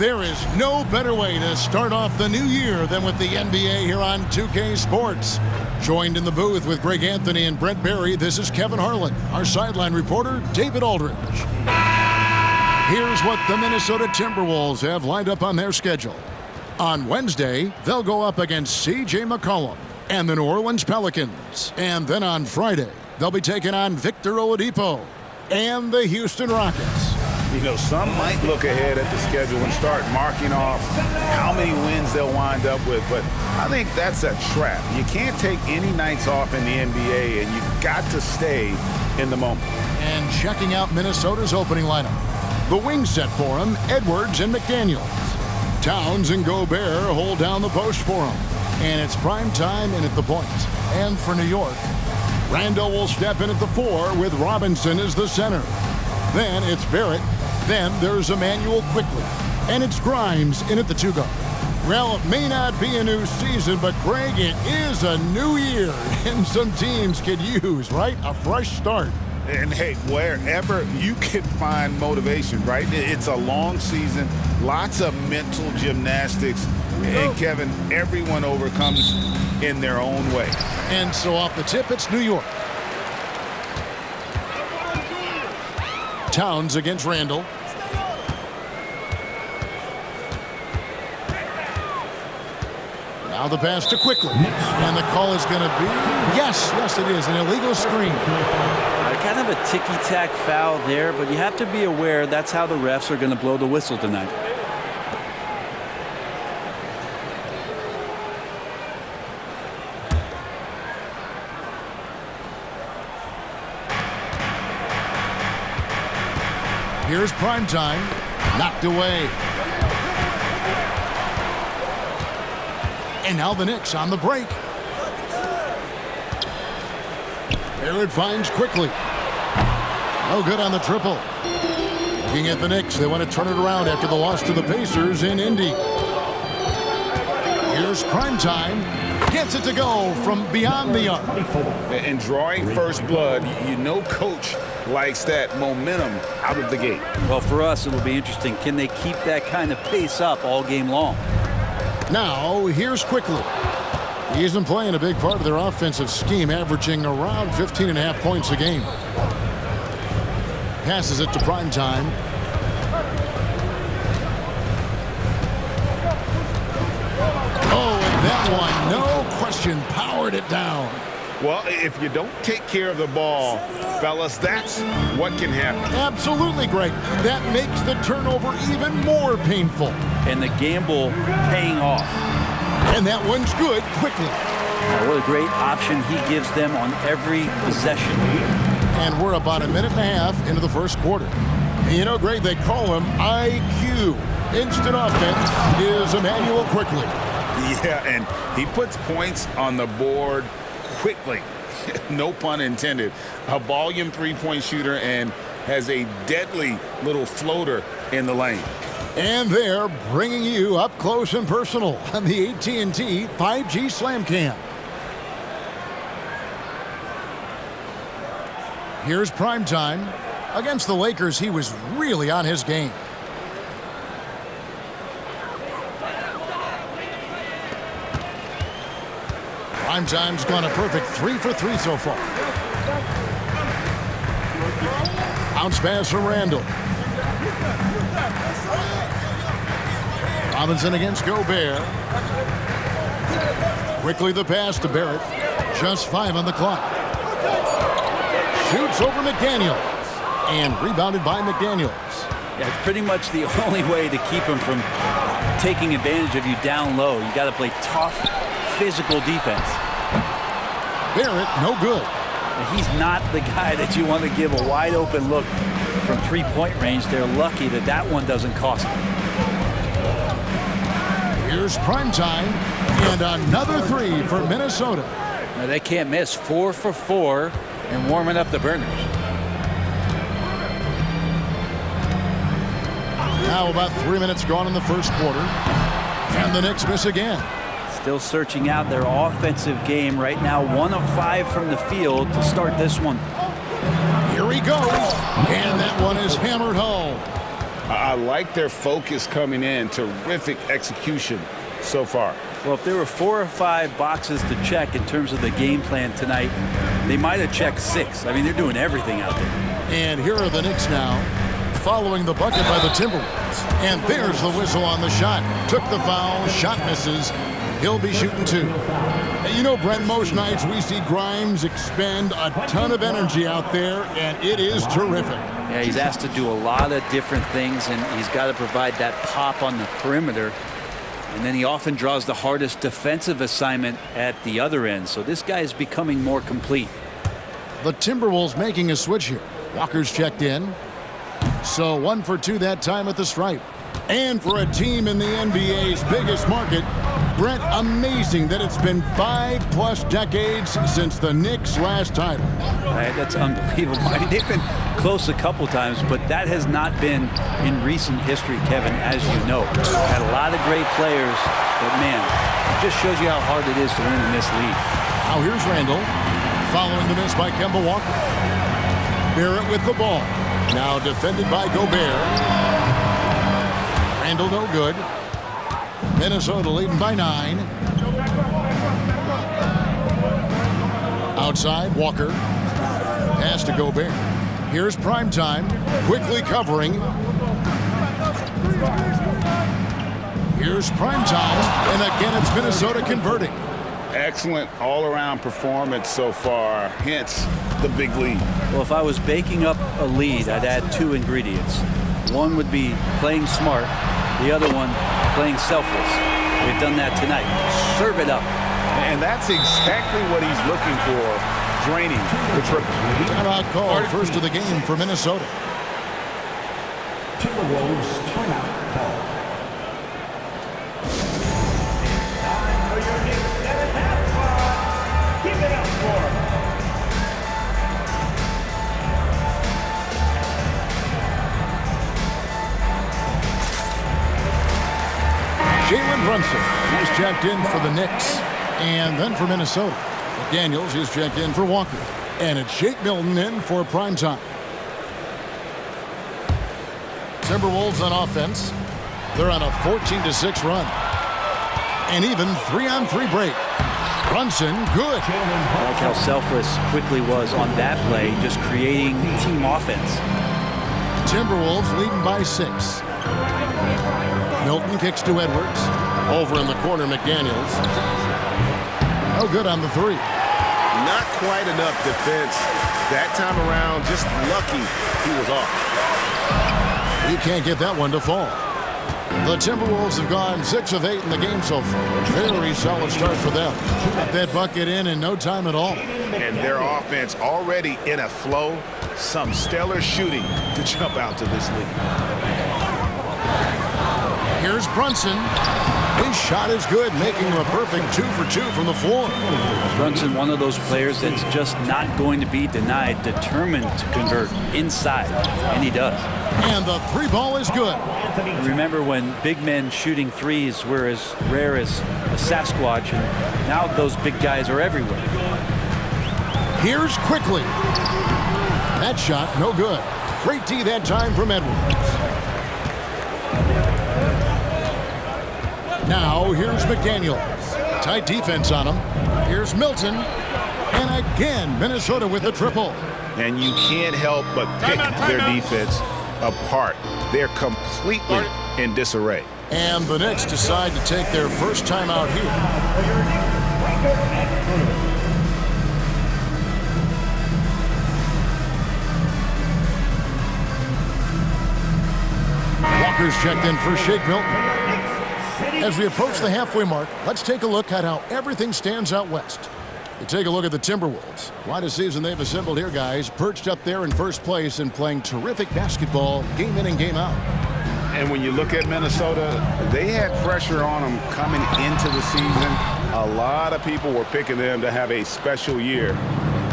There is no better way to start off the new year than with the NBA here on 2K Sports. Joined in the booth with Greg Anthony and Brent Barry, this is Kevin Harlan. Our sideline reporter, David Aldridge. Here's what the Minnesota Timberwolves have lined up on their schedule. On Wednesday, they'll go up against C.J. McCollum and the New Orleans Pelicans. And then on Friday, they'll be taking on Victor Oladipo and the Houston Rockets. You know, some might look ahead at the schedule and start marking off how many wins they'll wind up with, but I think that's a trap. You can't take any nights off in the NBA, and you've got to stay in the moment. And checking out Minnesota's opening lineup. The wing set for him, Edwards and McDaniels. Towns and Gobert hold down the post for him. And it's prime time in at the point. And for New York, Randall will step in at the 4 with Robinson as the center. Then it's Barrett. Then there's Emmanuel Quickley. And it's Grimes in at the 2 guard. Well, it may not be a new season, but Greg, it is a new year. And some teams could use, right, a fresh start. And hey, wherever you can find motivation, right? It's a long season, lots of mental gymnastics. And Kevin, everyone overcomes in their own way. And so off the tip, it's New York. Towns against Randall. Now the pass to Quickley. And the call is going to be, yes, it is, an illegal screen. Kind of a ticky-tack foul there, but you have to be aware that's how the refs are going to blow the whistle tonight. Here's primetime, knocked away. And now the Knicks on the break. Barrett finds Quickley. No good on the triple. Looking at the Knicks, they want to turn it around after the loss to the Pacers in Indy. Here's primetime. Gets it to go from beyond the arc. And drawing first blood, you know coach likes that momentum out of the gate. Well, for us, it'll be interesting. Can they keep that kind of pace up all game long? Now, here's Quickley. He's been playing a big part of their offensive scheme, averaging around 15.5 points a game. Passes it to primetime. Oh, and that one, no question, powered it down. Well, if you don't take care of the ball, fellas, that's what can happen. Absolutely, Greg. That makes the turnover even more painful. And the gamble paying off. And that one's good, Quickley. What a great option he gives them on every possession. And we're about a minute and a half into the first quarter. You know, Greg, they call him IQ. Instant offense is Emmanuel Quickley. Yeah, and he puts points on the board quickly. No pun intended. A volume three-point shooter and has a deadly little floater in the lane. And they're bringing you up close and personal on the AT&T 5G Slam Cam. Here's primetime. Against the Lakers, he was really on his game. Primetime's gone a perfect 3 for 3 so far. Bounce pass from Randall. Robinson against Gobert. Quickly the pass to Barrett. Just 5 on the clock. Shoots over McDaniels. And rebounded by McDaniels. Yeah, it's pretty much the only way to keep him from taking advantage of you down low. You got to play tough, physical defense. Barrett, no good. He's not the guy that you want to give a wide open look from three-point range. They're lucky that that one doesn't cost them. Here's primetime, and another 3 for Minnesota. Now, they can't miss. 4 for 4 and warming up the burners. Now about 3 minutes gone in the first quarter, and the Knicks miss again. Still searching out their offensive game right now. 1 of 5 from the field to start this one. Here he goes, and that one is hammered home. I like their focus coming in. Terrific execution so far. Well, if there were 4 or 5 boxes to check in terms of the game plan tonight, they might have checked 6. I mean, they're doing everything out there. And here are the Knicks now, following the bucket by the Timberwolves. And there's the whistle on the shot. Took the foul, shot misses. He'll be shooting 2. You know, Brent, most nights we see Grimes expend a ton of energy out there, and it is terrific. Yeah, he's asked to do a lot of different things, and he's got to provide that pop on the perimeter. And then he often draws the hardest defensive assignment at the other end. So this guy is becoming more complete. The Timberwolves making a switch here. Walker's checked in. So 1 for 2 that time at the stripe. And for a team in the NBA's biggest market, Brent, amazing that it's been 5+ decades since the Knicks' last title. Right, that's unbelievable. I mean, they've been close a couple times, but that has not been in recent history, Kevin, as you know. Had a lot of great players, but man, it just shows you how hard it is to win in this league. Now here's Randall, following the miss by Kemba Walker. Barrett with the ball. Now defended by Gobert. Randall no good. Minnesota leading by 9. Outside, Walker. Pass to Gobert. Here's Primetime, quickly covering. Here's Primetime, and again it's Minnesota converting. Excellent all-around performance so far, hence the big lead. Well, if I was baking up a lead, I'd add 2 ingredients. One would be playing smart. The other one, playing selfless. They've done that tonight. Serve it up. And that's exactly what he's looking for, draining the triple. Timeout call, first of the game for Minnesota. Timberwolves timeout call. Keep it up for Jalen Brunson, he's checked in for the Knicks. And then for Minnesota, Daniels is checked in for Walker. And it's Shake Milton in for Primetime. Timberwolves on offense. They're on a 14-6 run. And even 3-on-3 break. Brunson, good. I like how selfless Quickly was on that play, just creating team offense. Timberwolves leading by 6. Milton kicks to Edwards. Over in the corner, McDaniels. No good on the 3. Not quite enough defense that time around. Just lucky he was off. He can't get that one to fall. The Timberwolves have gone 6 of 8 in the game so far. Very solid start for them. Got that bucket in no time at all. And their offense already in a flow. Some stellar shooting to jump out to this league. Here's Brunson. His shot is good, making him a perfect 2 for 2 from the floor. Brunson, one of those players that's just not going to be denied, determined to convert inside, and he does. And the 3 ball is good. Remember when big men shooting threes were as rare as a Sasquatch, and now those big guys are everywhere. Here's Quickly. That shot, no good. Great D that time from Edwards. Now, here's McDaniels. Tight defense on him. Here's Milton. And again, Minnesota with a triple. And you can't help but pick their defense apart. They're completely in disarray. And the Knicks decide to take their first time out here. Walker's checked in for Shake Milton. As we approach the halfway mark, let's take a look at how everything stands out west. You take a look at the Timberwolves. Quite a season they've assembled here, guys. Perched up there in first place and playing terrific basketball game in and game out. And when you look at Minnesota, they had pressure on them coming into the season. A lot of people were picking them to have a special year.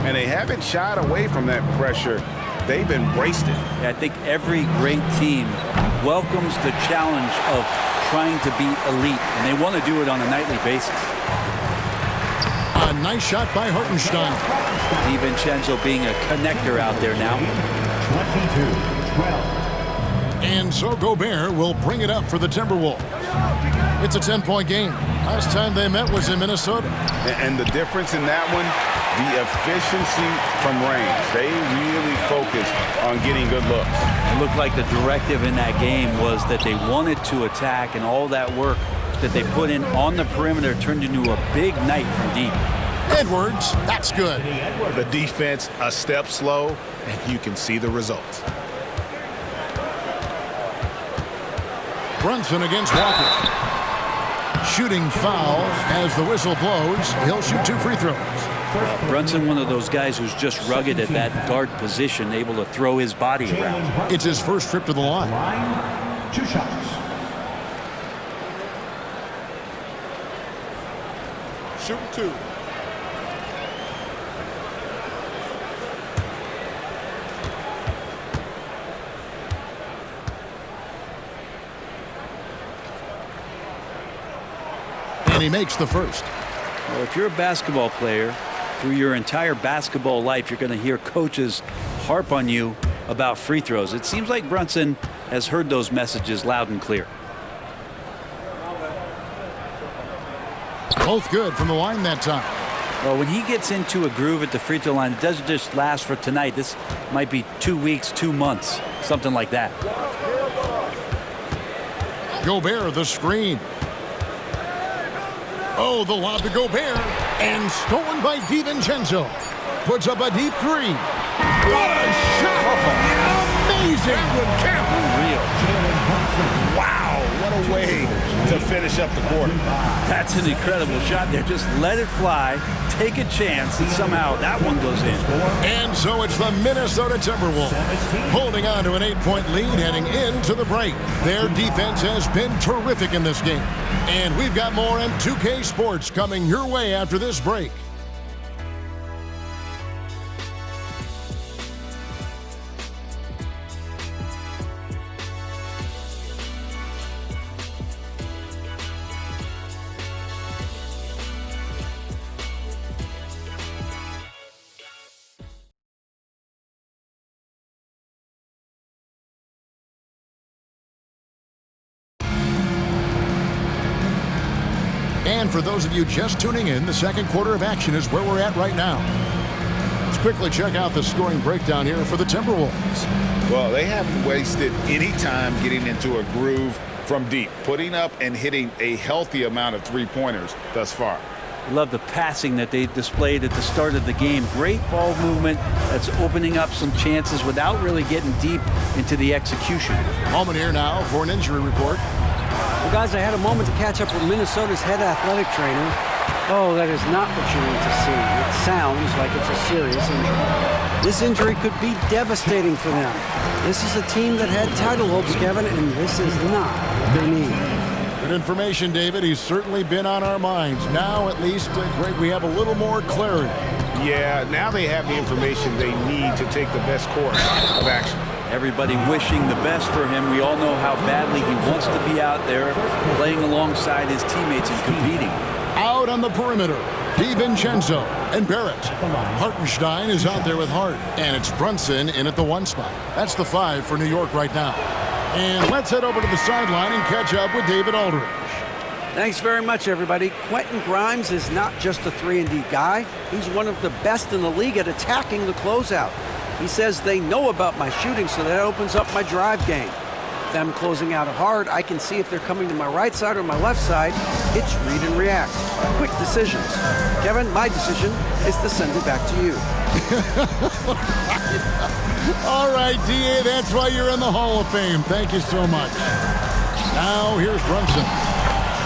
And they haven't shied away from that pressure. They've embraced it. I think every great team welcomes the challenge of trying to be elite, and they want to do it on a nightly basis. A nice shot by Hartenstein. DiVincenzo being a connector out there now. 22-12. And so Gobert will bring it up for the Timberwolves. It's a 10-point game. Last time they met was in Minnesota. And the difference in that one, the efficiency from range. They really focused on getting good looks. It looked like the directive in that game was that they wanted to attack, and all that work that they put in on the perimeter turned into a big night from deep. Edwards, that's good. The defense a step slow, and you can see the results. Brunson against Walker. Shooting foul as the whistle blows. He'll shoot 2 free throws. Brunson, one of those guys who's just rugged at that guard position, able to throw his body around. It's his first trip to the line. 2 shots. Shoot 2. And he makes the first. Well, if you're a basketball player, through your entire basketball life, you're going to hear coaches harp on you about free throws. It seems like Brunson has heard those messages loud and clear. Both good from the line that time. Well, when he gets into a groove at the free throw line, it doesn't just last for tonight. This might be 2 weeks, 2 months, something like that. Gobert, the screen. Oh, the lob to Gobert. And stolen by DiVincenzo. Puts up a deep 3. What a shot! Amazing! Wow, what a way to finish up the quarter. That's an incredible shot there. Just let it fly, take a chance, and somehow that one goes in. And so it's the Minnesota Timberwolves holding on to an 8-point lead heading into the break. Their defense has been terrific in this game. And we've got more M2K Sports coming your way after this break. And for those of you just tuning in, the second quarter of action is where we're at right now. Let's quickly check out the scoring breakdown here for the Timberwolves. Well, they haven't wasted any time getting into a groove from deep, putting up and hitting a healthy amount of three-pointers thus far. I love the passing that they displayed at the start of the game. Great ball movement that's opening up some chances without really getting deep into the execution. Holman here now for an injury report. Well, guys, I had a moment to catch up with Minnesota's head athletic trainer. Oh, that is not what you need to see. It sounds like it's a serious injury. This injury could be devastating for them. This is a team that had title hopes, Kevin, and this is not what they need. Good information, David. He's certainly been on our minds. Now, at least, Greg, we have a little more clarity. Yeah, now they have the information they need to take the best course of action. Everybody wishing the best for him. We all know how badly he wants to be out there playing alongside his teammates and competing. Out on the perimeter, DiVincenzo and Barrett. Hartenstein is out there with Hart, and it's Brunson in at the 1 spot. That's the 5 for New York right now. And let's head over to the sideline and catch up with David Aldridge. Thanks very much, everybody. Quentin Grimes is not just a 3-and-D guy. He's one of the best in the league at attacking the closeout. He says they know about my shooting, so that opens up my drive game. Them closing out hard, I can see if they're coming to my right side or my left side. It's read and react. Quick decisions. Kevin, my decision is to send it back to you. All right, D.A., that's why you're in the Hall of Fame. Thank you so much. Now, here's Brunson.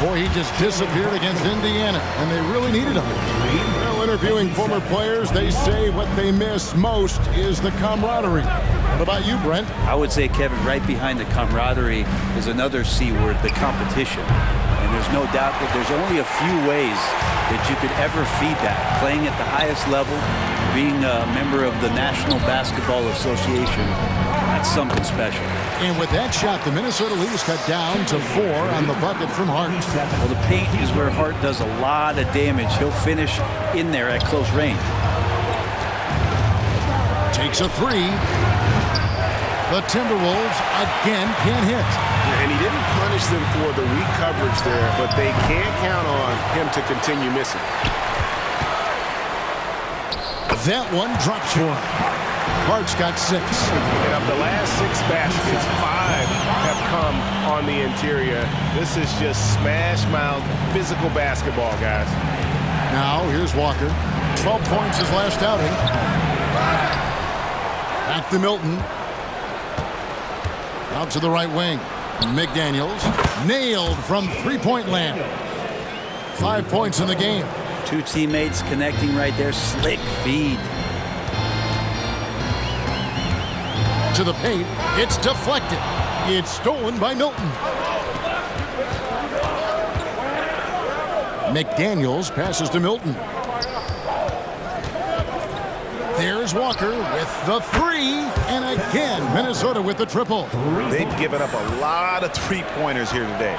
Boy, he just disappeared against Indiana, and they really needed him. Well, interviewing former players, they say what they miss most is the camaraderie. What about you, Brent? I would say, Kevin, right behind the camaraderie is another C word, the competition. And there's no doubt that there's only a few ways that you could ever feed that. Playing at the highest level, being a member of the National Basketball Association, that's something special. And with that shot, the Minnesota lead is cut down to 4 on the bucket from Hart. Well, the paint is where Hart does a lot of damage. He'll finish in there at close range. Takes a 3. The Timberwolves again can't hit. And he didn't punish them for the weak coverage there, but they can't count on him to continue missing. That one drops for him. Hart's got 6. And of the last 6 baskets, 5 have come on the interior. This is just smash mouth physical basketball, guys. Now here's Walker. 12 points his last outing. Back to Milton. Out to the right wing. McDaniels nailed from three-point land. 5 points in the game. 2 teammates connecting right there. Slick feed. To the paint. It's deflected. It's stolen by Milton. McDaniels passes to Milton. There's Walker with the 3. And again, Minnesota with the triple. They've given up a lot of three-pointers here today.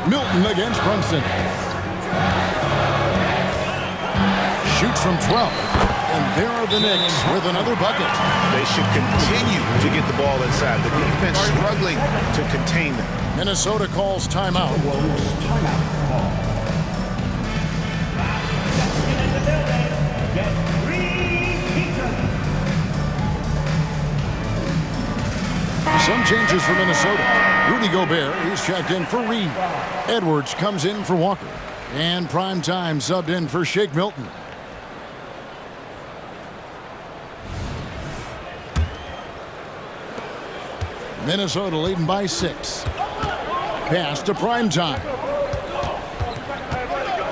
Milton against Brunson. Shoots from 12. And there are the Knicks with another bucket. They should continue to get the ball inside. The defense struggling to contain them. Minnesota calls timeout. Some changes for Minnesota. Rudy Gobert, he's checked in for Reed. Edwards comes in for Walker. And Prime Time subbed in for Shake Milton. Minnesota leading by 6. Pass to Prime Time.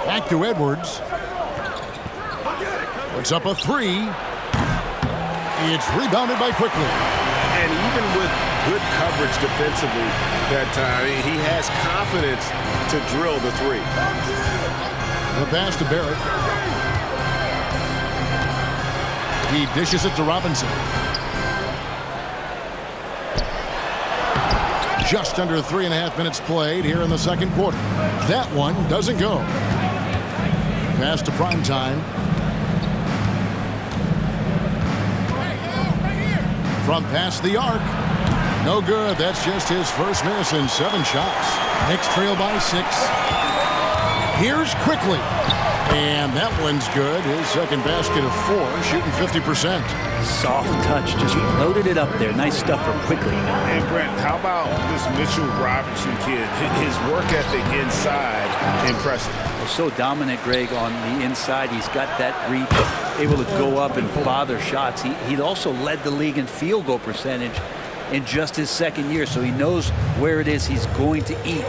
Back to Edwards. Puts up a 3. It's rebounded by Quickly. And even with good coverage defensively that time, he has confidence to drill the 3. The pass to Barrett. He dishes it to Robinson. Just under 3.5 minutes played here in the second quarter. That one doesn't go. Pass to Prime Time. From past the arc. No good. That's just his first miss in 7 shots. Knicks trail by 6. Here's Quickly. And that one's good. His second basket of 4, shooting 50%. Soft touch, just floated it up there. Nice stuff from Quickly. And Brent, how about this Mitchell Robinson kid? His work ethic inside, impressive. So dominant, Greg, on the inside. He's got that reach, able to go up and bother shots. He also led the league in field goal percentage in just his second year, so he knows where it is he's going to eat.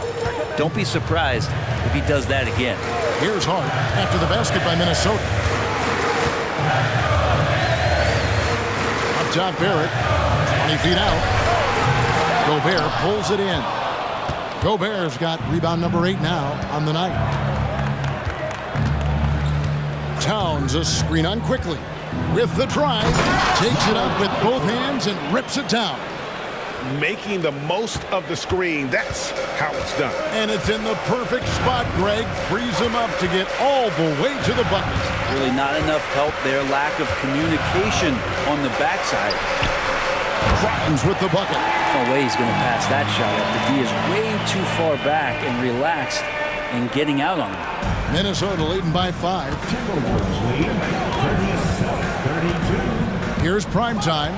Don't be surprised if he does that again. Here's Hart after the basket by Minnesota. Up top, Barrett, 20 feet out. Gobert pulls it in. Gobert's got rebound number 8 now on the night. Towns a screen on Quickly. With the drive, takes it up with both hands and rips it down. Making the most of the screen. That's how it's done. And it's in the perfect spot, Greg. Frees him up to get all the way to the bucket. Really not enough help there. Lack of communication on the backside. Crimes with the bucket. No way he's going to pass that shot up. The D is way too far back and relaxed in getting out on him. Minnesota leading by 5. Timberwolves lead 37-32. Here's Prime Time.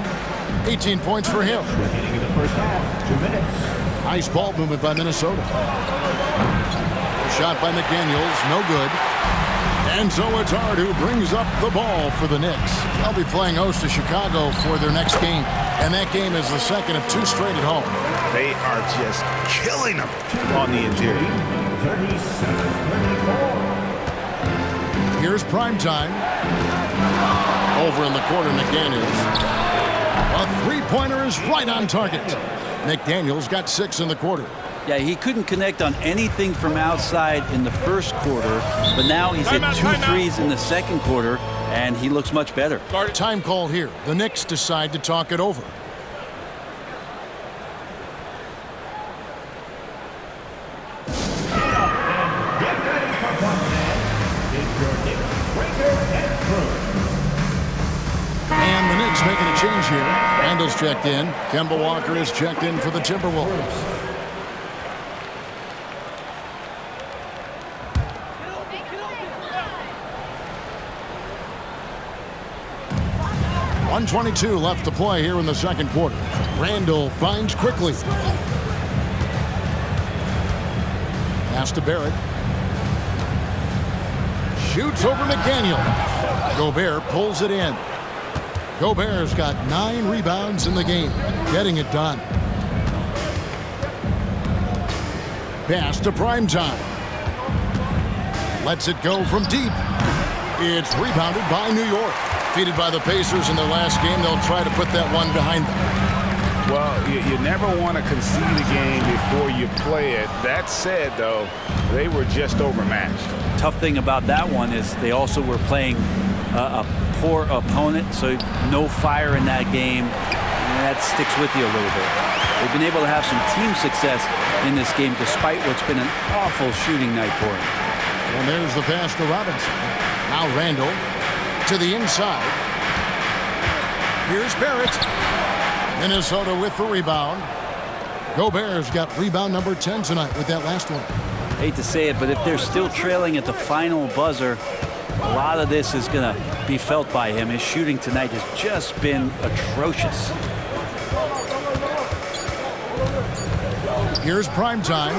18 points for him. Beginning of the first half, 2 minutes. Nice ball movement by Minnesota. Shot by McDaniels, no good. And so it's Hart who brings up the ball for the Knicks. They'll be playing host to Chicago for their next game. And that game is the second of 2 straight at home. They are just killing them on the interior. 37-34. Here's Prime Time. Over in the corner, McDaniels. A three-pointer is right on target. McDaniels got 6 in the quarter. Yeah, he couldn't connect on anything from outside in the first quarter, but now he's hit 2 threes in the second quarter, and he looks much better. Time call here. The Knicks decide to talk it over. And the Knicks making a change here. Randall's checked in. Kemba Walker is checked in for the Timberwolves. .122 left to play here in the second quarter. Randall finds quickly. Pass to Barrett. Shoots over McDaniel. Gobert pulls it in. Gobert's got 9 rebounds in the game, getting it done. Pass to Primetime. Lets it go from deep. It's rebounded by New York. Defeated by the Pacers in their last game, they'll try to put that one behind them. Well, you never want to concede a game before you play it. That said, though, they were just overmatched. Tough thing about that one is they also were playing a poor opponent, so no fire in that game, and that sticks with you a little bit. They've been able to have some team success in this game despite what's been an awful shooting night for them. And there's the pass to Robinson. Now Randall to the inside. Here's Barrett. Minnesota with the rebound. Gobert's got rebound number 10 tonight with that last one. Hate to say it, but if they're still trailing at the final buzzer, a lot of this is going to be felt by him. His shooting tonight has just been atrocious. Here's Primetime.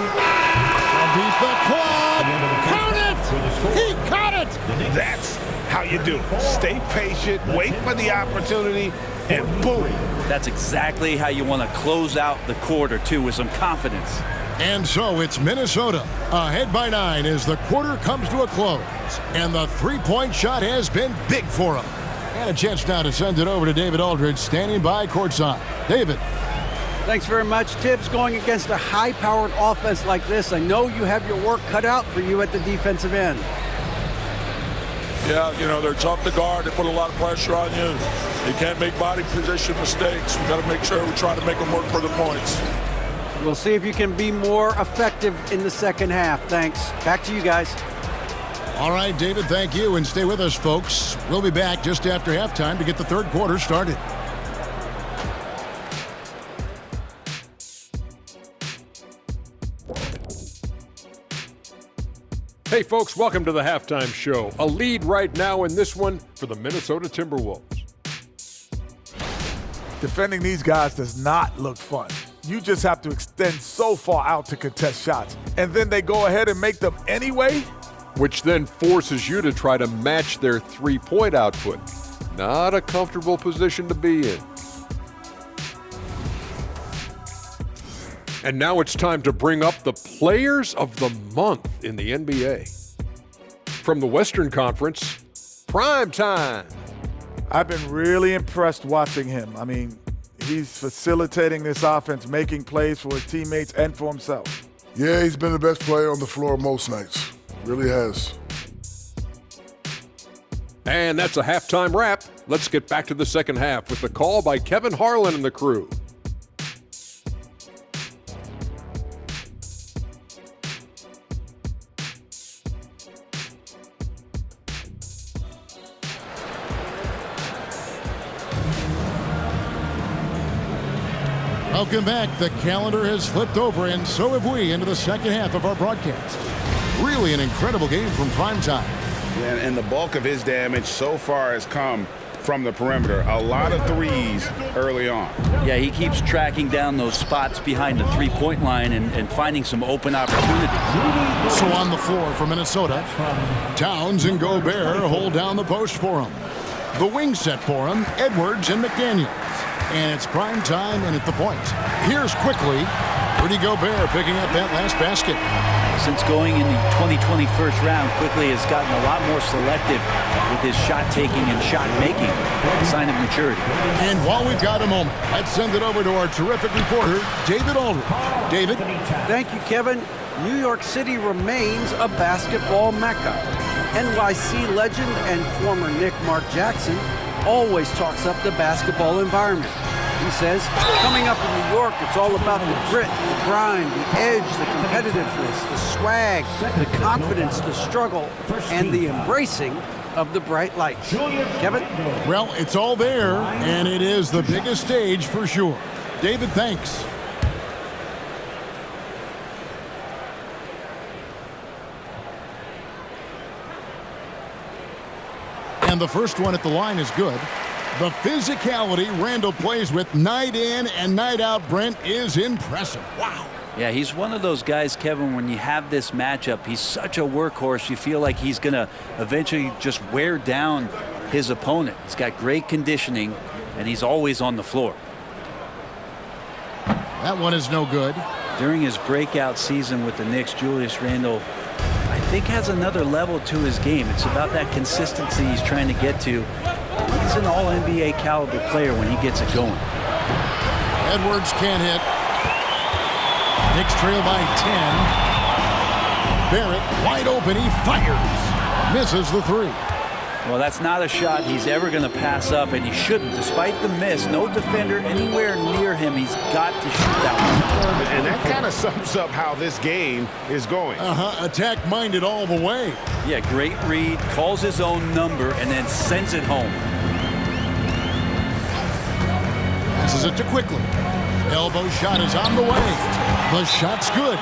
Beat the quad. Count it! He caught it! That's how you do it. Stay patient, wait for the opportunity, and boom. That's exactly how you want to close out the quarter, too, with some confidence. And so it's Minnesota ahead by 9 as the quarter comes to a close. And the three-point shot has been big for him. And a chance now to send it over to David Aldridge standing by courtside. David. Thanks very much, Tibbs. Going against a high-powered offense like this, I know you have your work cut out for you at the defensive end. Yeah, you know, they're tough to guard. They put a lot of pressure on you. You can't make body position mistakes. We got to make sure we try to make them work for the points. We'll see if you can be more effective in the second half. Thanks. Back to you guys. All right, David, thank you. And stay with us, folks. We'll be back just after halftime to get the third quarter started. Hey folks, welcome to the Halftime Show. A lead right now in this one for the Minnesota Timberwolves. Defending these guys does not look fun. You just have to extend so far out to contest shots, and then they go ahead and make them anyway? Which then forces you to try to match their three-point output. Not a comfortable position to be in. And now it's time to bring up the Players of the Month in the NBA. From the Western Conference, Primetime. I've been really impressed watching him. I mean, he's facilitating this offense, making plays for his teammates and for himself. Yeah, he's been the best player on the floor most nights. Really has. And that's a halftime wrap. Let's get back to the second half with the call by Kevin Harlan and the crew. Welcome back. The calendar has flipped over, and so have we, into the second half of our broadcast. Really an incredible game from Primetime. And the bulk of his damage so far has come from the perimeter. A lot of threes early on. Yeah, he keeps tracking down those spots behind the three-point line and finding some open opportunities. So on the floor for Minnesota, Towns and Gobert hold down the post for him. The wing set for him, Edwards and McDaniel. And it's Primetime and at the point. Here's quickly Rudy Gobert picking up that last basket. Since going in the 2020 first round, Quickly has gotten a lot more selective with his shot taking and shot making, a sign of maturity. And while we've got a moment, let's send it over to our terrific reporter, David Aldridge. David? Thank you, Kevin. New York City remains a basketball mecca. NYC legend and former Knick Mark Jackson always talks up the basketball environment. He says, coming up in New York, it's all about the grit, the grind, the edge, the competitiveness, the swag, the confidence, the struggle, and the embracing of the bright lights. Kevin? Well, it's all there, and it is the biggest stage for sure. David, thanks. And the first one at the line is good. The physicality Randall plays with night in and night out, Brent, is impressive. Wow. Yeah, he's one of those guys, Kevin, when you have this matchup, he's such a workhorse. You feel like he's going to eventually just wear down his opponent. He's got great conditioning, and he's always on the floor. That one is no good. During his breakout season with the Knicks, Julius Randle, I think, has another level to his game. It's about that consistency he's trying to get to. He's an all-NBA caliber player when he gets it going. Edwards can't hit. Knicks trail by 10. Barrett wide open. He fires. Misses the three. Well, that's not a shot he's ever going to pass up, and he shouldn't. Despite the miss, no defender anywhere near him. He's got to shoot that one. And that kind of sums up how this game is going. Attack-minded all the way. Yeah, great read, calls his own number, and then sends it home. Passes it to Quickly. Elbow shot is on the way. The shot's good.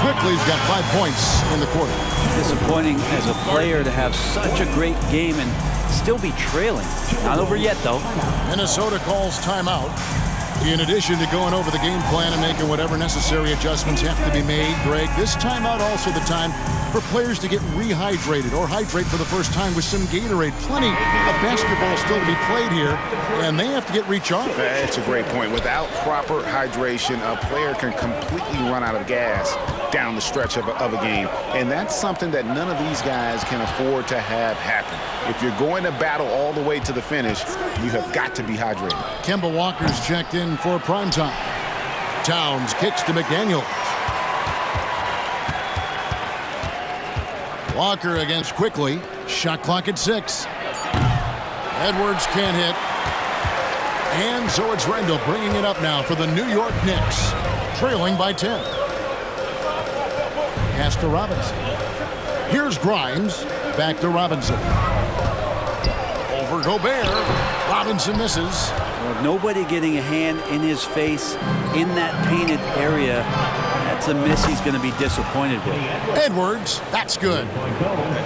Quickly's got 5 points in the quarter. Disappointing as a player to have such a great game and still be trailing. Not over yet, though. Minnesota calls timeout. In addition to going over the game plan and making whatever necessary adjustments have to be made, Greg, this timeout also the time for players to get rehydrated or hydrate for the first time with some Gatorade. Plenty of basketball still to be played here, and they have to get recharged. That's a great point. Without proper hydration, a player can completely run out of gas down the stretch of a game. And that's something that none of these guys can afford to have happen. If you're going to battle all the way to the finish, you have got to be hydrated. Kemba Walker's checked in for primetime. Towns kicks to McDaniels. Walker against Quickly. Shot clock at 6. Edwards can't hit. And so it's Randall bringing it up now for the New York Knicks. Trailing by 10. Pass to Robinson. Here's Grimes. Back to Robinson. Over Gobert. Robinson misses. Well, nobody getting a hand in his face in that painted area. That's a miss he's going to be disappointed with. Edwards, that's good.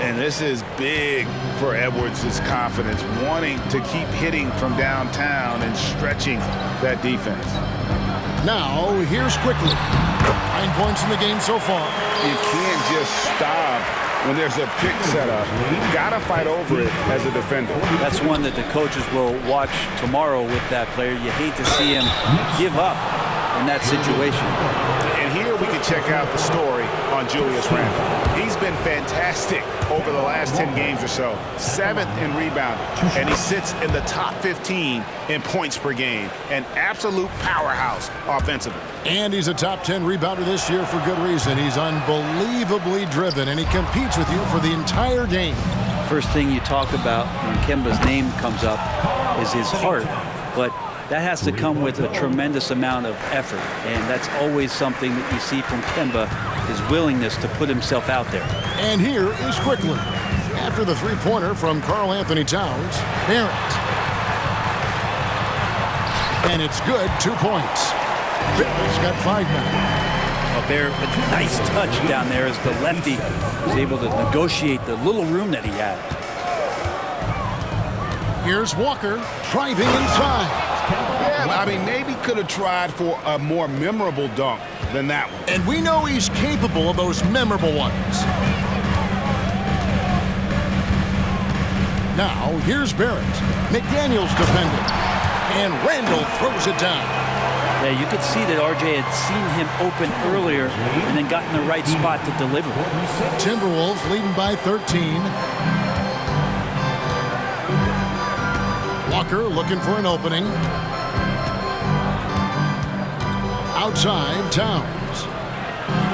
And this is big for Edwards' confidence, wanting to keep hitting from downtown and stretching that defense. Now, here's Quickly. 9 points in the game so far. You can't just stop when there's a pick set up. You gotta fight over it as a defender. That's one that the coaches will watch tomorrow with that player. You hate to see him give up in that situation. And here we can check out the story on Julius Randle. He's been fantastic over the last 10 games or so. 7th in rebounding, and he sits in the top 15 in points per game. An absolute powerhouse offensively. And he's a top 10 rebounder this year for good reason. He's unbelievably driven, and he competes with you for the entire game. First thing you talk about when Kemba's name comes up is his heart, but that has to come with a tremendous amount of effort, and that's always something that you see from Kemba, his willingness to put himself out there. And here is Quickly. After the three-pointer from Karl Anthony Towns, Barrett. And it's good, 2 points. Barrett's got 5 now. Well, Barrett with a nice touch down there as the lefty was able to negotiate the little room that he had. Here's Walker driving inside. Yeah, I mean, maybe could have tried for a more memorable dunk than that one. And we know he's capable of those memorable ones. Now, here's Barrett. McDaniels defending. And Randall throws it down. Yeah, you could see that RJ had seen him open earlier and then got in the right spot to deliver. Timberwolves leading by 13. Walker looking for an opening. Outside, Towns.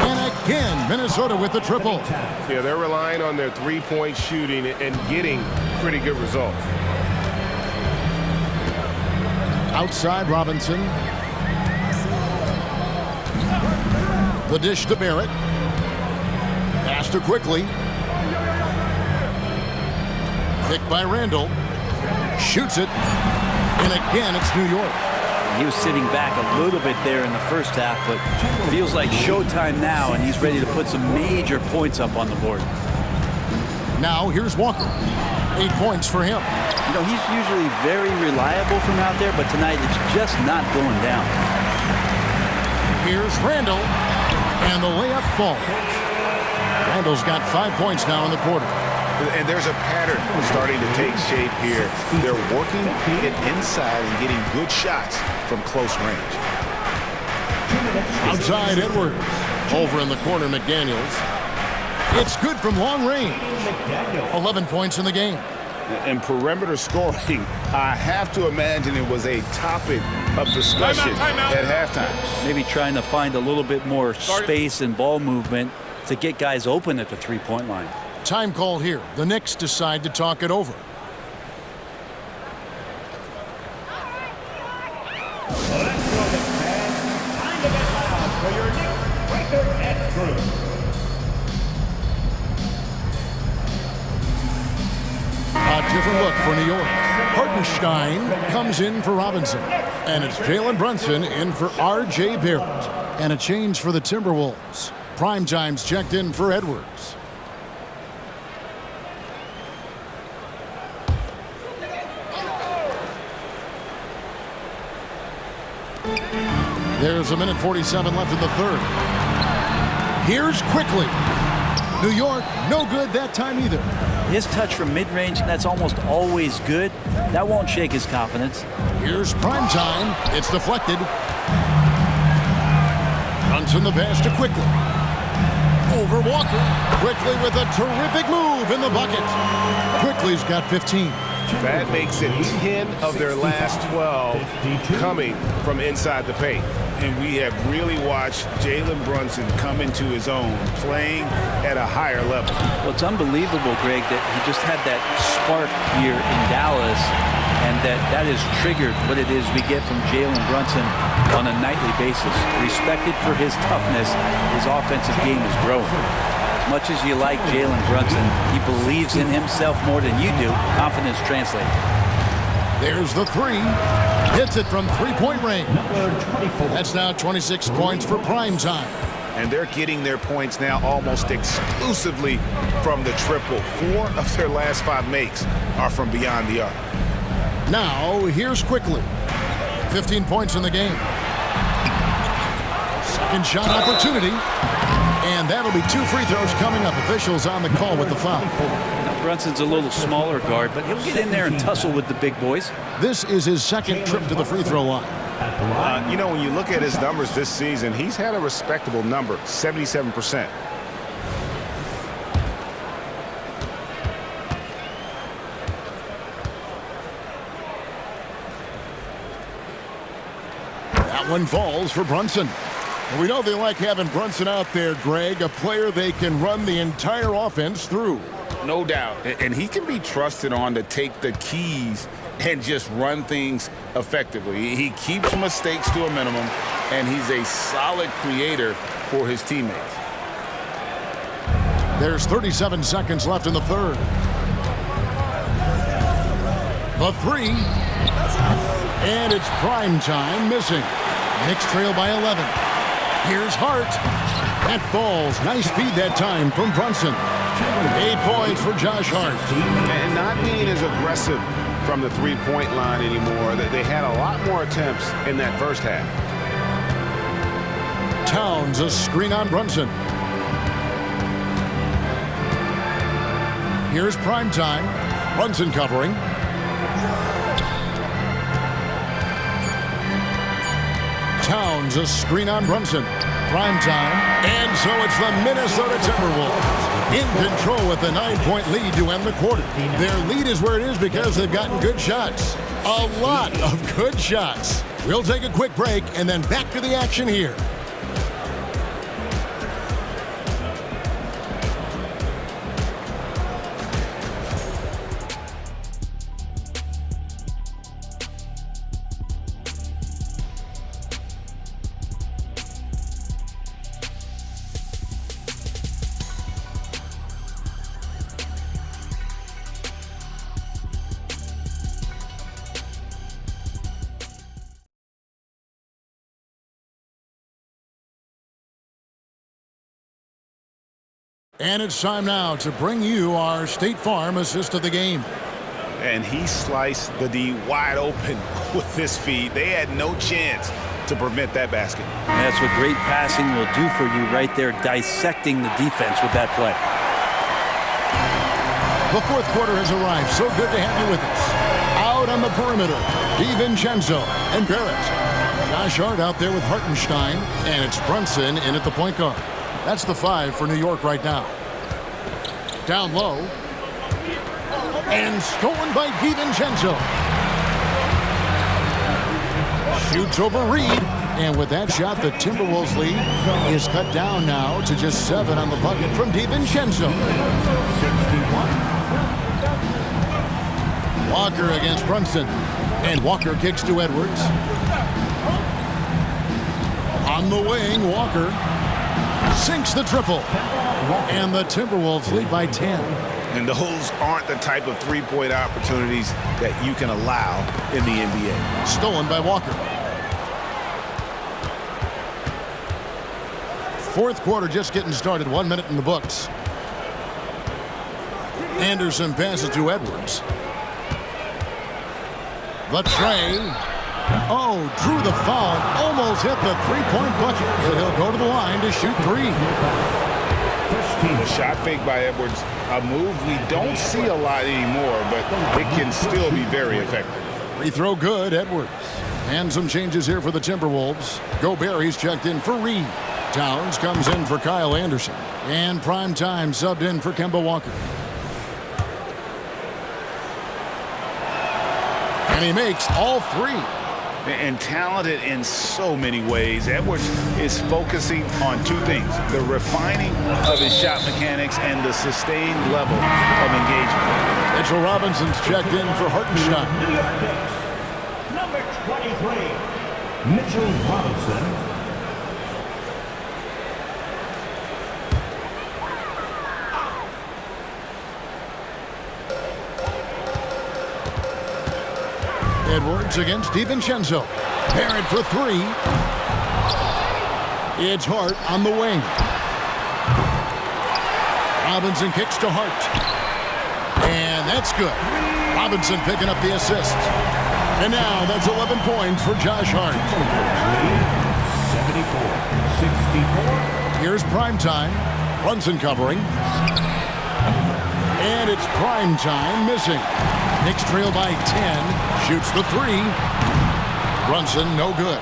And again, Minnesota with the triple. Yeah, they're relying on their three-point shooting and getting pretty good results. Outside, Robinson. The dish to Barrett. Pass to Quickly. Picked by Randall. Shoots it. And again, it's New York. He was sitting back a little bit there in the first half, but feels like showtime now, and he's ready to put some major points up on the board. Now here's Walker. 8 points for him. You know, he's usually very reliable from out there, but tonight it's just not going down. Here's Randall, and the layup falls. Randall's got 5 points now in the quarter. And there's a pattern starting to take shape here. They're working it inside and getting good shots from close range. Outside Edwards. Over in the corner, McDaniels. It's good from long range. 11 points in the game. And perimeter scoring, I have to imagine it was a topic of discussion at halftime. Maybe trying to find a little bit more space and ball movement to get guys open at the three-point line. Time call here. The Knicks decide to talk it over. A different look for New York. Hartenstein comes in for Robinson. And it's Jalen Brunson in for R.J. Barrett. And a change for the Timberwolves. Primetime's checked in for Edwards. There's 1:47 left in the third. Here's Quickly. New York, no good that time either. His touch from mid-range, that's almost always good. That won't shake his confidence. Here's Primetime. It's deflected. Brunson the pass to Quickly. Over Walker. Quickly with a terrific move in the bucket. Quickly's got 15. That makes it 10 of their last 12 coming from inside the paint. And we have really watched Jalen Brunson come into his own, playing at a higher level. Well, it's unbelievable, Greg, that he just had that spark here in Dallas, and that has triggered what it is we get from Jalen Brunson on a nightly basis. Respected for his toughness, his offensive game is growing. As much as you like Jalen Brunson, he believes in himself more than you do. Confidence translated. There's the three. Hits it from three-point range. That's now 26 points for Primetime. And they're getting their points now almost exclusively from the triple. 4 of their last 5 makes are from beyond the arc. Now, here's Quickly. 15 points in the game. Second shot opportunity. And that'll be 2 free throws coming up. Officials on the call with the foul. Now, Brunson's a little smaller guard, but he'll get in there and tussle with the big boys. This is his second trip to the free throw line. You know, when you look at his numbers this season, he's had a respectable number, 77%. That one falls for Brunson. We know they like having Brunson out there, Greg, a player they can run the entire offense through. No doubt. And he can be trusted on to take the keys and just run things effectively. He keeps mistakes to a minimum, and he's a solid creator for his teammates. There's 37 seconds left in the third. The three. And it's Primetime missing. Knicks trail by 11. Here's Hart. That falls. Nice feed that time from Brunson. 8 points for Josh Hart. And not being as aggressive from the three-point line anymore. They had a lot more attempts in that first half. Towns a screen on Brunson. Here's Primetime. Brunson covering. Towns a screen on Brunson. Primetime. And so it's the Minnesota Timberwolves in control with a 9-point lead to end the quarter. Their lead is where it is because they've gotten good shots. A lot of good shots. We'll take a quick break and then back to the action here. And it's time now to bring you our State Farm assist of the game. And he sliced the D wide open with this feed. They had no chance to prevent that basket. That's what great passing will do for you right there, dissecting the defense with that play. The fourth quarter has arrived. So good to have you with us. Out on the perimeter, DiVincenzo and Barrett. Josh Hart out there with Hartenstein, and it's Brunson in at the point guard. That's the 5 for New York right now. Down low. And stolen by DiVincenzo. Shoots over Reed. And with that shot, the Timberwolves lead is cut down now to just 7 on the bucket from DiVincenzo. 61. Walker against Brunson. And Walker kicks to Edwards. On the wing, Walker sinks the triple. And the Timberwolves lead by 10. And those aren't the type of three-point opportunities that you can allow in the NBA. Stolen by Walker. Fourth quarter just getting started. 1 minute in the books. Anderson passes to Edwards. The tray. Oh, drew the foul and almost hit the three-point bucket. But he'll go to the line to shoot 3. The shot fake by Edwards, a move we don't see a lot anymore, but it can still be very effective. Free throw good, Edwards. And some changes here for the Timberwolves. Gobert, he's checked in for Reed. Towns comes in for Kyle Anderson. And Prime Time subbed in for Kemba Walker. And he makes all 3. And talented in so many ways. Edwards is focusing on 2 things: the refining of his shot mechanics and the sustained level of engagement. Mitchell Robinson's checked in for Hartenstein. Number 23, Mitchell Robinson. Edwards against DiVincenzo. Barrett for 3. It's Hart on the wing. Robinson kicks to Hart. And that's good. Robinson picking up the assist. And now that's 11 points for Josh Hart. 74-64. Here's Prime Time. Brunson covering. And it's Prime Time missing. Knicks trail by 10. Shoots the 3. Brunson, no good.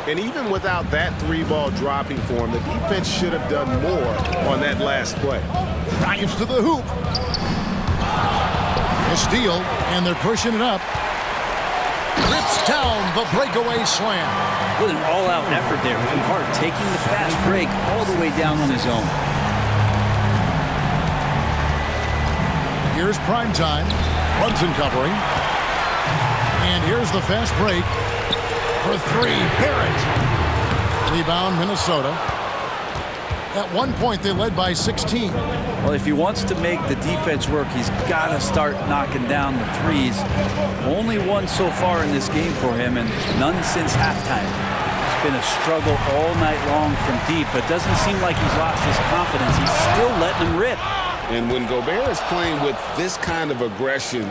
And even without that 3-ball dropping for him, the defense should have done more on that last play. Drives to the hoop. A steal, and they're pushing it up. Rips down the breakaway slam. What an all-out effort there from Hart, taking the fast break all the way down on his own. Here's Prime Time. Brunson covering. And here's the fast break for 3. Barrett. Rebound, Minnesota. At one point, they led by 16. Well, if he wants to make the defense work, he's got to start knocking down the threes. Only one so far in this game for him, and none since halftime. It's been a struggle all night long from deep, but doesn't seem like he's lost his confidence. He's still letting them rip. And when Gobert is playing with this kind of aggression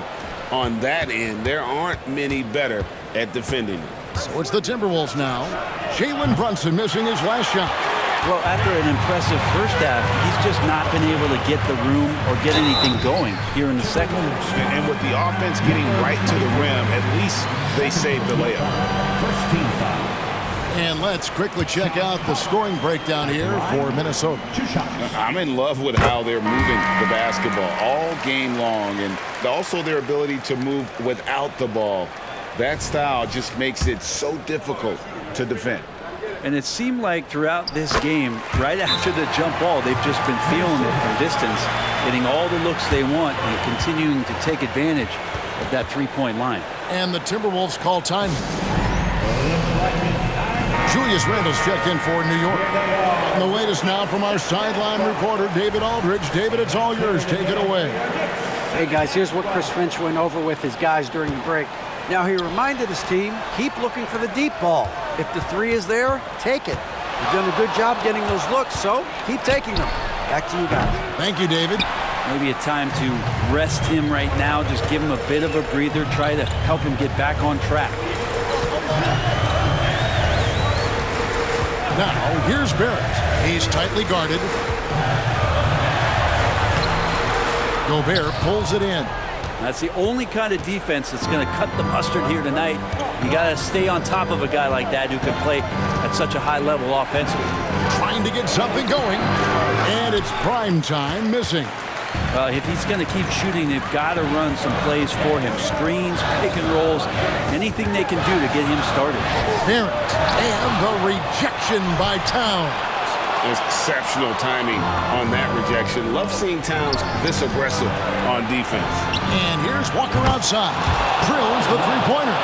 on that end, there aren't many better at defending it. So it's the Timberwolves now. Jalen Brunson missing his last shot. Well, after an impressive first half, he's just not been able to get the room or get anything going here in the second. And with the offense getting right to the rim, at least they saved the layup. First team foul. And let's quickly check out the scoring breakdown here for Minnesota. 2 shots. I'm in love with how they're moving the basketball all game long, and also their ability to move without the ball. That style just makes it so difficult to defend. And it seemed like throughout this game, right after the jump ball, they've just been feeling it from distance, getting all the looks they want and continuing to take advantage of that three-point line. And the Timberwolves call time. Julius Randle's checked in for New York. And the latest now from our sideline reporter, David Aldridge. David, it's all yours. Take it away. Hey, guys, here's what Chris Finch went over with his guys during the break. Now, he reminded his team, keep looking for the deep ball. If the 3 is there, take it. You've done a good job getting those looks, so keep taking them. Back to you guys. Thank you, David. Maybe a time to rest him right now. Just give him a bit of a breather. Try to help him get back on track. Now, here's Barrett. He's tightly guarded. Gobert pulls it in. That's the only kind of defense that's going to cut the mustard here tonight. You got to stay on top of a guy like that who can play at such a high level offensively. Trying to get something going. And it's prime time missing. Well, if he's going to keep shooting, they've got to run some plays for him. Screens, pick and rolls, anything they can do to get him started. Barrett, and the rejection by Towns. Exceptional timing on that rejection. Love seeing Towns this aggressive on defense. And here's Walker outside. Drills the three-pointer.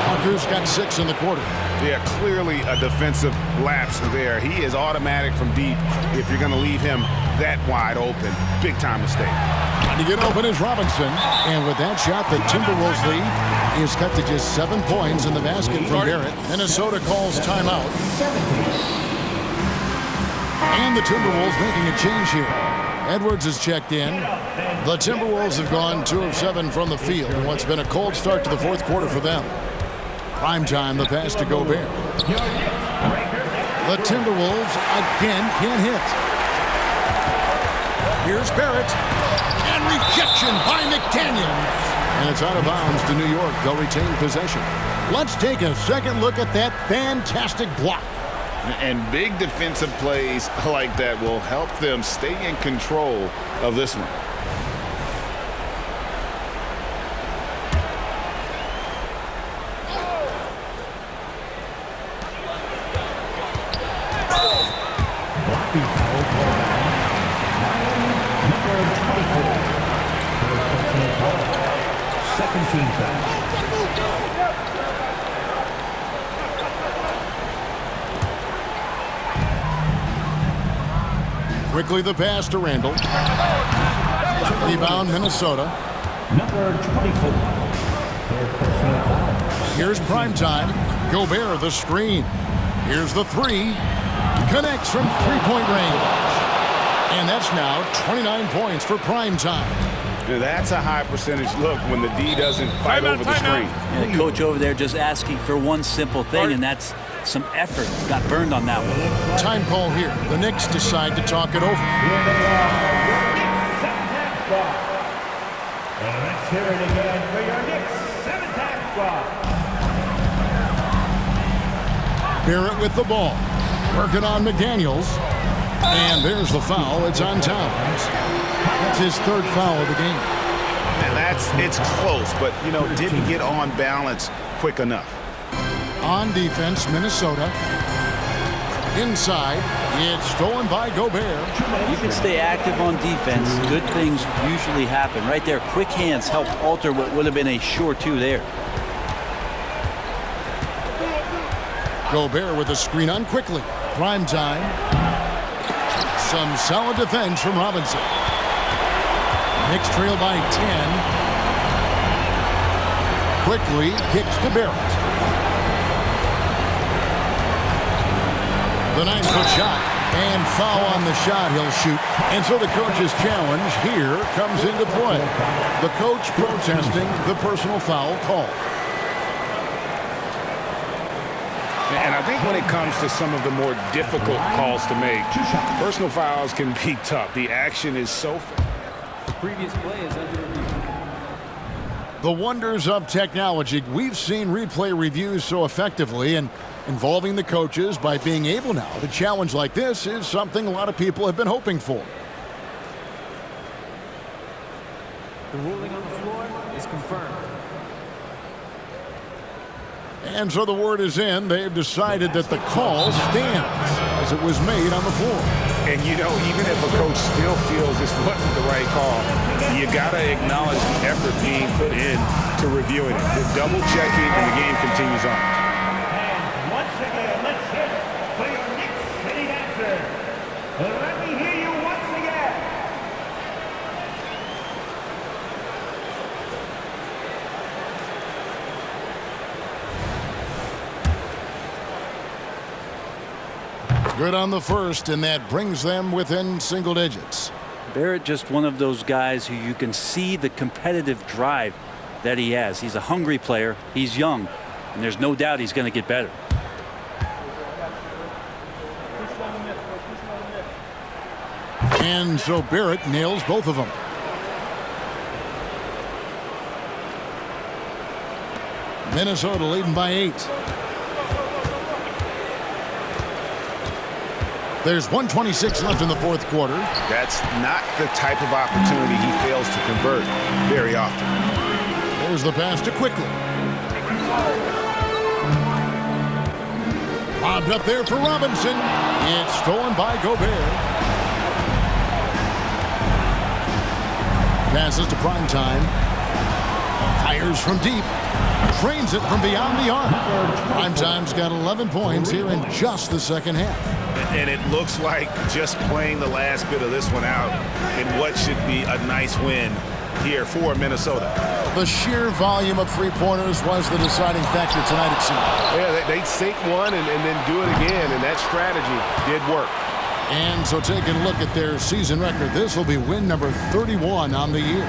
Walker's got 6 in the quarter. Yeah, clearly a defensive lapse there. He is automatic from deep if you're going to leave him that wide open. Big time mistake. Trying to get open is Robinson. And with that shot, the Timberwolves lead is cut to just 7 points in the basket from Barrett. Minnesota calls timeout. And the Timberwolves making a change here. Edwards is checked in. The Timberwolves have gone 2 of 7 from the field in what's been a cold start to the fourth quarter for them. Prime time, the pass to Gobert. The Timberwolves again can't hit. Here's Barrett. And rejection by McDaniels. And it's out of bounds to New York. They'll retain possession. Let's take a second look at that fantastic block. And big defensive plays like that will help them stay in control of this one. Second team foul. Quickly the pass to Randall. Rebound Minnesota. Number 24. Third personal foul. Here's primetime. Gobert the screen. Here's the three. Connects from three-point range. And that's now 29 points for primetime. Now that's a high percentage look when the D doesn't fight over the screen. Yeah, the coach over there just asking for one simple thing, and that's some effort. Got burned on that one. Time call here. The Knicks decide to talk it over. Let's hear it again for your Knicks 7-time squad. Barrett with the ball. Working on McDaniels. And there's the foul. It's on Towns. That's his 3rd foul of the game. And it's close, but, you know, didn't get on balance quick enough. On defense, Minnesota. Inside, it's stolen by Gobert. You can stay active on defense. Good things usually happen. Right there, quick hands help alter what would have been a sure 2 there. Gobert with a screen on quickly. Prime time. Some solid defense from Robinson. Knicks trail by 10. Quickly kicks to Barrett. The 9-foot shot. And foul on the shot he'll shoot. And so the coach's challenge here comes into play. The coach protesting the personal foul call. And I think when it comes to some of the more difficult calls to make, personal fouls can be tough. The action is so... The previous play is under review. The wonders of technology. We've seen replay reviews so effectively, and involving the coaches by being able now to challenge like this is something a lot of people have been hoping for. The ruling on the floor is confirmed. And so the word is in. They've decided that the call stands as it was made on the floor. And, you know, even if a coach still feels this wasn't the right call, you got to acknowledge the effort being put in to reviewing it. The double checking and the game continues on. And once again, let's hit for your Knicks City Dancers. Let me hear you once again. Good on the first, and that brings them within single digits. Barrett, just one of those guys who you can see the competitive drive that he has. He's a hungry player. He's young, and there's no doubt he's going to get better. And so Barrett nails both of them. Minnesota leading by 8. There's 1:26 left in the fourth quarter. That's not the type of opportunity he fails to convert very often. There's the pass to Quickly. Lobbed up there for Robinson. It's stolen by Gobert. Passes to Primetime. Fires from deep. Trains it from beyond the arc. Primetime's got 11 points here in just the second half. And it looks like just playing the last bit of this one out in what should be a nice win here for Minnesota. The sheer volume of three-pointers was the deciding factor tonight, it seemed. Yeah, they'd sink one and then do it again, and that strategy did work. And so taking a look at their season record, this will be win number 31 on the year.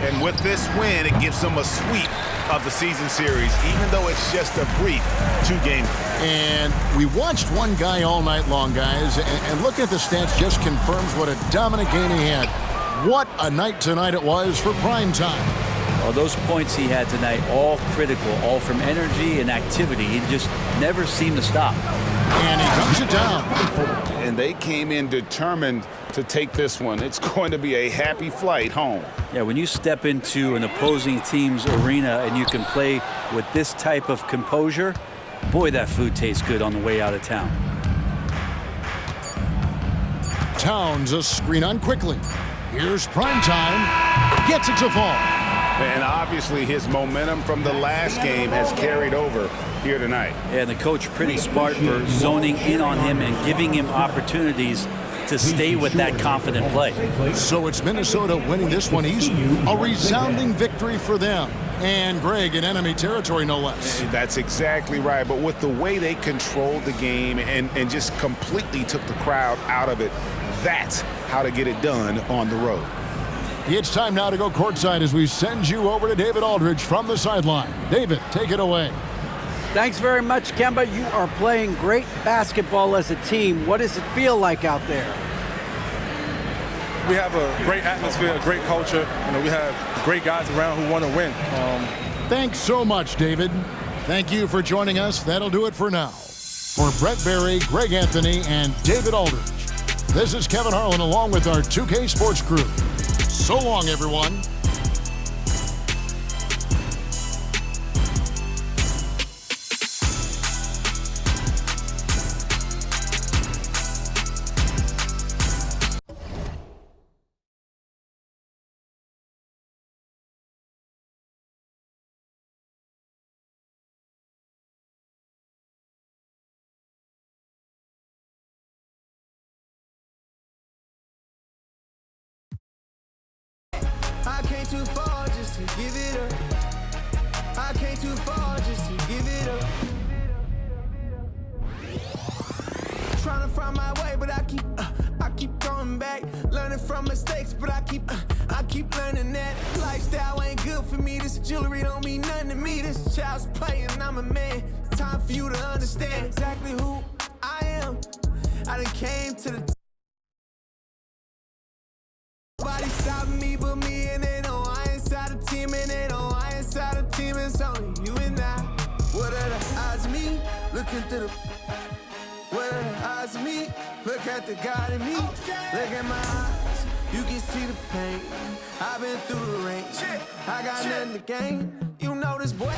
And with this win, it gives them a sweep of the season series, even though it's just a brief 2-game. And we watched one guy all night long, guys, and looking at the stats just confirms what a dominant game he had. What a night tonight it was for Primetime. Well, those points he had tonight, all critical, all from energy and activity. He just never seemed to stop. And he comes it down. And they came in determined to take this one. It's going to be a happy flight home. Yeah, when you step into an opposing team's arena and you can play with this type of composure, boy, that food tastes good on the way out of town. Towns a screen on Quickly. Here's Primetime. Gets it to fall. And obviously his momentum from the last game has carried over here tonight. And the coach pretty smart for zoning in on him and giving him opportunities to stay with that confident play. So it's Minnesota winning this one easily. A resounding victory for them. And Greg in enemy territory, no less. That's exactly right. But with the way they controlled the game and just completely took the crowd out of it, that's how to get it done on the road. It's time now to go courtside as we send you over to David Aldridge from the sideline. David, take it away. Thanks very much, Kemba. You are playing great basketball as a team. What does it feel like out there? We have a great atmosphere, a great culture. You know, we have great guys around who want to win. Thanks so much, David. Thank you for joining us. That'll do it for now. For Brett Barry, Greg Anthony, and David Aldridge, this is Kevin Harlan along with our 2K Sports crew. So long, everyone. I came too far just to give it up. I came too far just to give it up. Trying to find my way, but I keep going back. Learning from mistakes, but I keep learning that lifestyle ain't good for me. This jewelry don't mean nothing to me. This child's playing, I'm a man. It's time for you to understand exactly who I am. I done came to the nobody stopping me but me, and they know I ain't inside the team, and they know I ain't inside the team. It's only you and I. What are the odds of me looking through the? What are the odds of me? Look at the God in me. Look at my eyes. You can see the pain. I've been through the rain. I got nothing to gain. You know this, boy.